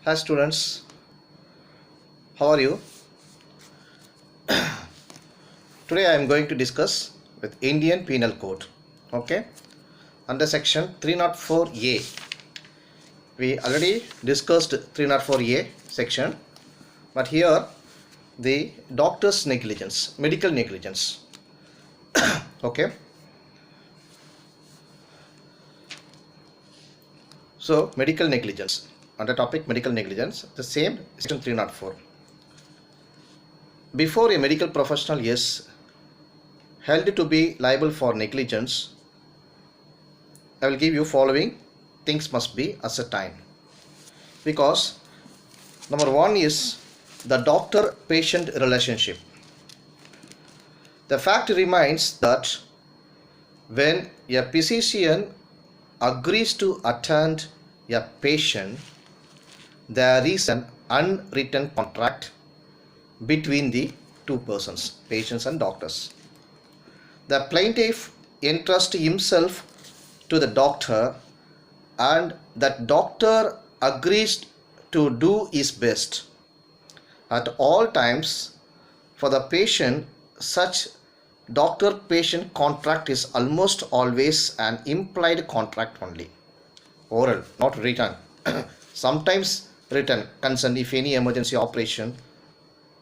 Hi students, how are you? Today I am going to discuss with Indian Penal Code. Okay, under section 304A. We already discussed 304A section, but here the doctor's negligence, medical negligence. Okay, so medical negligence. Under topic medical negligence, the same section 304. Before a medical professional is held to be liable for negligence, I will give you following things must be ascertained. Because number one is the doctor-patient relationship. The fact remains that when a physician agrees to attend a patient, there is an unwritten contract between the two persons, patients and doctors. The plaintiff entrusts himself to the doctor, and that doctor agrees to do his best at all times for the patient. Such doctor-patient contract is almost always an implied contract only, oral, not written. Sometimes written consent if any emergency operation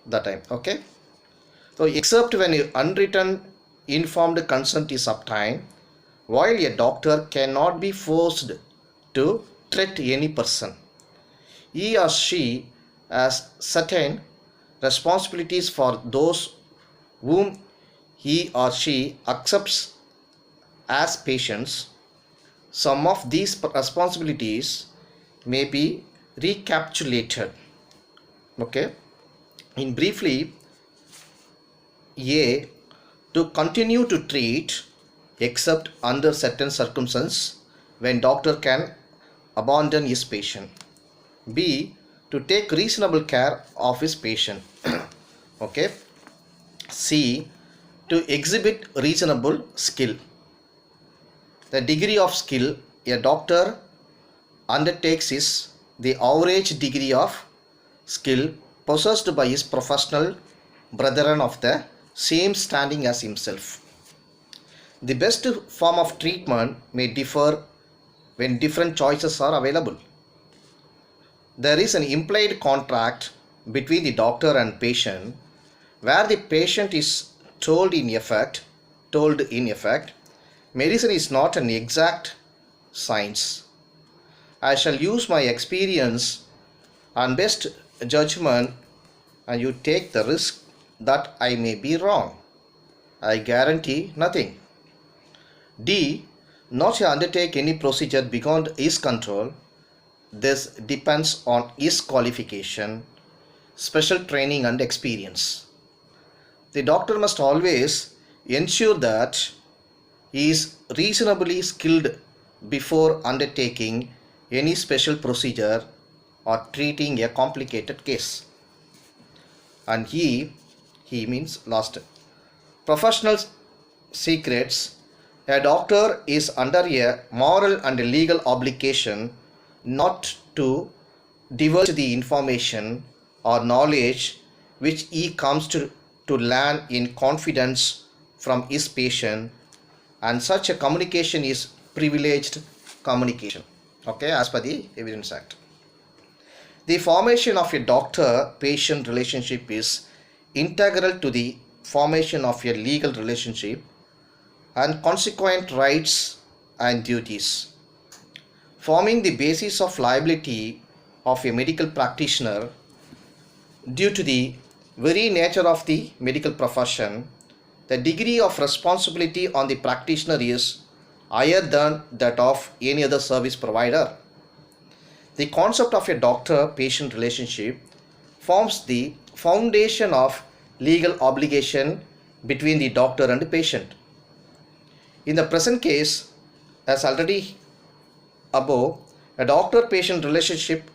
that time. Okay, so except when unwritten informed consent is obtained, while a doctor cannot be forced to treat any person, he or she has certain responsibilities for those whom he or she accepts as patients. Some of these responsibilities may be recapitulated. Okay, in briefly, A. To continue to treat except under certain circumstances when doctor can abandon his patient. B. To take reasonable care of his patient. Okay. C. To exhibit reasonable skill. The degree of skill a doctor undertakes is the average degree of skill possessed by his professional brethren of the same standing as himself. The best form of treatment may differ when different choices are available. There is an implied contract between the doctor and patient where the patient is told in effect, medicine is not an exact science. I shall use my experience and best judgment, and you take the risk that I may be wrong. I guarantee nothing. D. Not to undertake any procedure beyond his control. This depends on his qualification, special training and experience. The doctor must always ensure that he is reasonably skilled before undertaking any special procedure or treating a complicated case. And he means last. Professional secrets. A doctor is under a moral and legal obligation not to divulge the information or knowledge which he comes to learn in confidence from his patient, and such a communication is privileged communication. Okay, as per the Evidence Act. The formation of a doctor-patient relationship is integral to the formation of a legal relationship and consequent rights and duties. Forming the basis of liability of a medical practitioner due to the very nature of the medical profession, the degree of responsibility on the practitioner is higher than that of any other service provider. The concept of a doctor-patient relationship forms the foundation of legal obligation between the doctor and the patient. In the present case, as already above, a doctor-patient relationship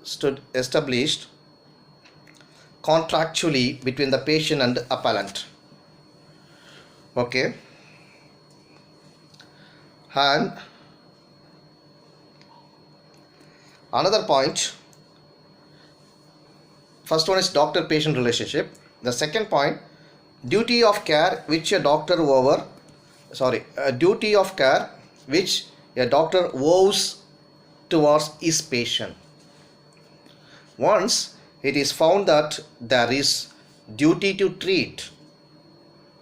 stood established contractually between the patient and the appellant. Okay, and another point, First one is doctor-patient relationship. The second point, duty of care which a doctor duty of care which a doctor owes towards his patient. Once it is found that there is duty to treat,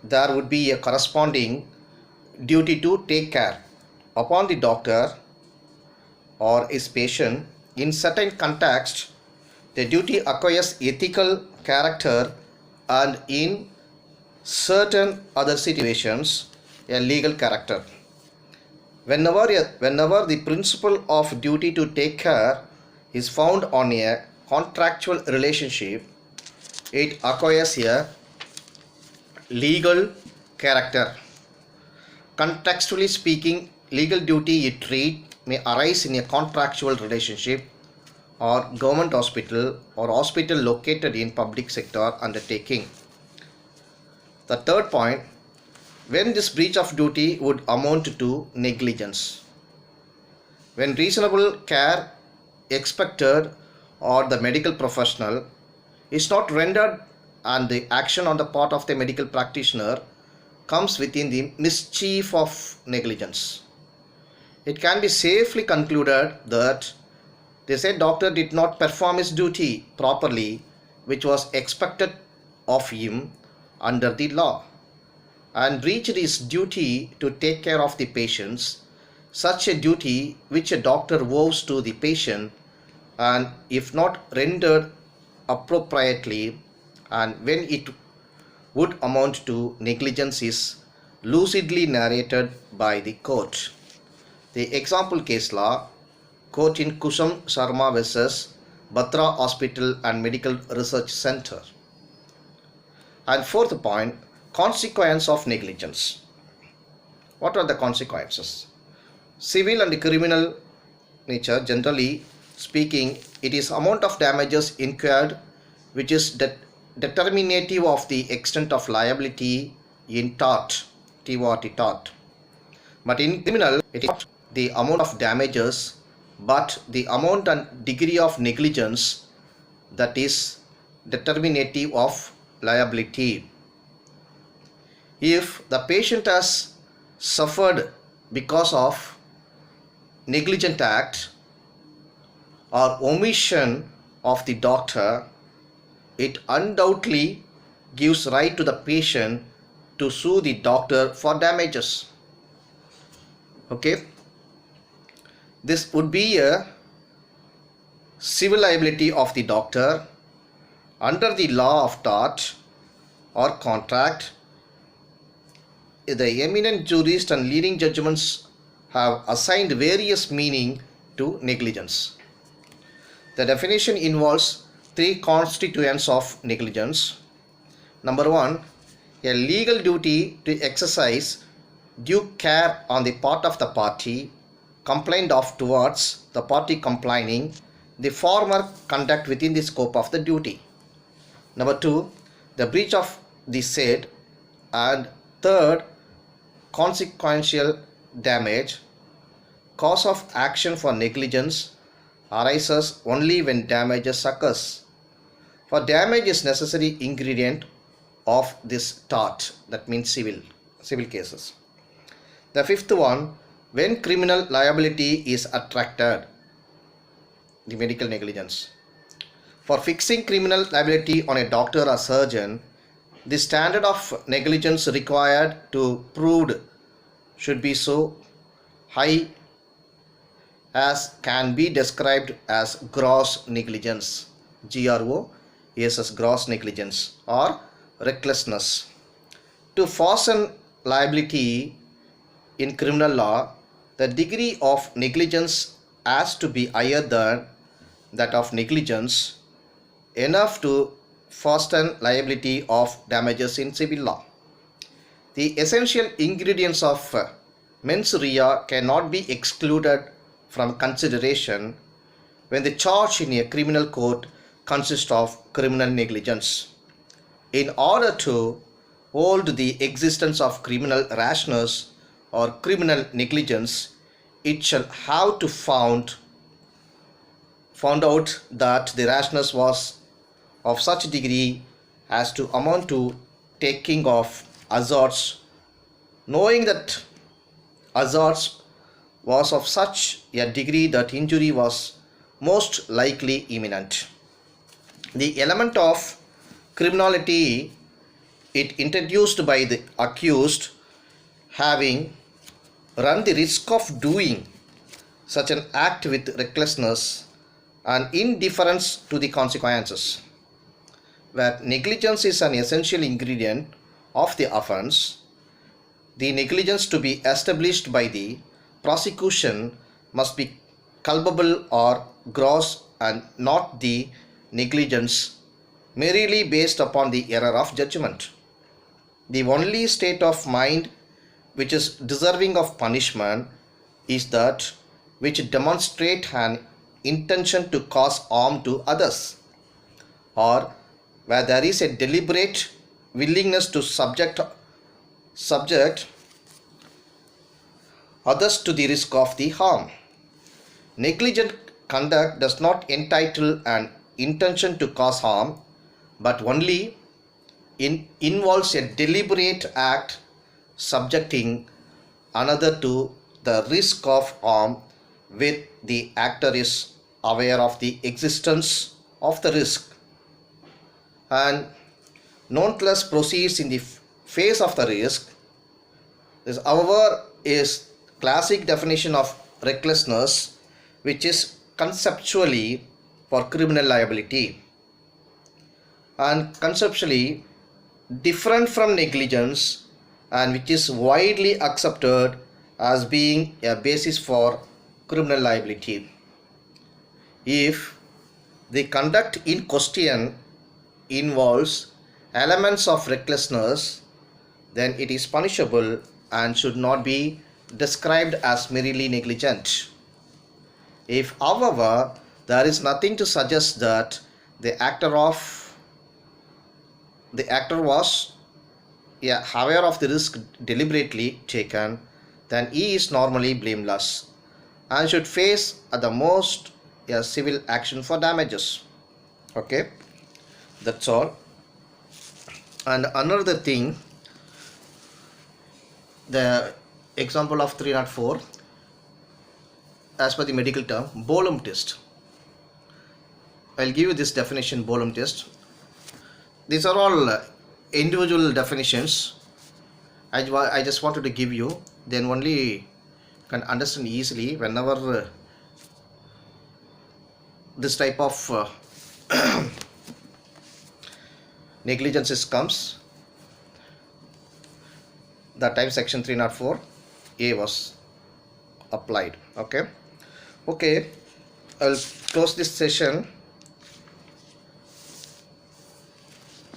there would be a corresponding duty to take care upon the doctor or his patient. In certain context, the duty acquires ethical character, and in certain other situations, a legal character. Whenever the principle of duty to take care is found on a contractual relationship, it acquires a legal character. Contextually speaking, legal duty it treat may arise in a contractual relationship or government hospital or hospital located in public sector undertaking. The third point, when this breach of duty would amount to negligence. When reasonable care expected or the medical professional is not rendered and the action on the part of the medical practitioner comes within the mischief of negligence, it can be safely concluded that the said doctor did not perform his duty properly, which was expected of him under the law, and breached his duty to take care of the patients, such a duty which a doctor owes to the patient, and if not rendered appropriately, and when it would amount to negligence is lucidly narrated by the court. The example case law, court in Kusum Sharma versus Batra Hospital and Medical Research Center. And fourth point, consequence of negligence. What are the consequences? Civil and criminal nature, generally speaking, it is amount of damages incurred which is determinative of the extent of liability in tort, tort. But in criminal, it is not the amount of damages but the amount and degree of negligence that is determinative of liability. If the patient has suffered because of negligent act or omission of the doctor, it undoubtedly gives right to the patient to sue the doctor for damages. Okay, this would be a civil liability of the doctor under the law of tort or contract. The eminent jurists and leading judgments have assigned various meaning to negligence. The definition involves three constituents of negligence. Number one, a legal duty to exercise due care on the part of the party complained of towards the party complaining the former conduct within the scope of the duty. Number two, the breach of the said. And third, consequential damage. Cause of action for negligence arises only when damages occurs. For damage is necessary ingredient of this tort, that means civil cases. The fifth one, when criminal liability is attracted, the medical negligence. For fixing criminal liability on a doctor or surgeon, the standard of negligence required to proved should be so high as can be described as gross negligence, GROSS, gross negligence or recklessness. To fasten liability in criminal law, the degree of negligence has to be higher than that of negligence enough to fasten liability of damages in civil law. The essential ingredients of mens rea cannot be excluded from consideration when the charge in a criminal court consists of criminal negligence. In order to hold the existence of criminal rashness or criminal negligence, it shall have to found out that the rashness was of such degree as to amount to taking of hazards, knowing that hazards was of such a degree that injury was most likely imminent. The element of criminality it introduced by the accused having run the risk of doing such an act with recklessness and indifference to the consequences, where negligence is an essential ingredient of the offense. The negligence to be established by the prosecution must be culpable or gross and not the negligence merely based upon the error of judgment. The only state of mind which is deserving of punishment is that which demonstrate an intention to cause harm to others, or where there is a deliberate willingness to subject others to the risk of the harm. Negligent conduct does not entitle an intention to cause harm, but only involves a deliberate act subjecting another to the risk of harm with the actor is aware of the existence of the risk and nonetheless proceeds in the face of the risk. This however is classic definition of recklessness, which is conceptually for criminal liability and conceptually different from negligence, and which is widely accepted as being a basis for criminal liability. If the conduct in question involves elements of recklessness, then it is punishable and should not be described as merely negligent. If, however, there is nothing to suggest that the actor was aware of the risk deliberately taken, then he is normally blameless and should face at the most a civil action for damages. Okay, that's all. And another thing, the example of 304, as per the medical term, Boehm test. I'll give you this definition, Boehm test. These are all individual definitions. I just wanted to give you, then only can understand easily whenever this type of negligence comes. That time section 304A was applied. Okay, I'll close this session.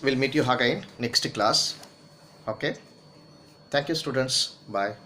We'll meet you again next class. Okay, thank you students, bye.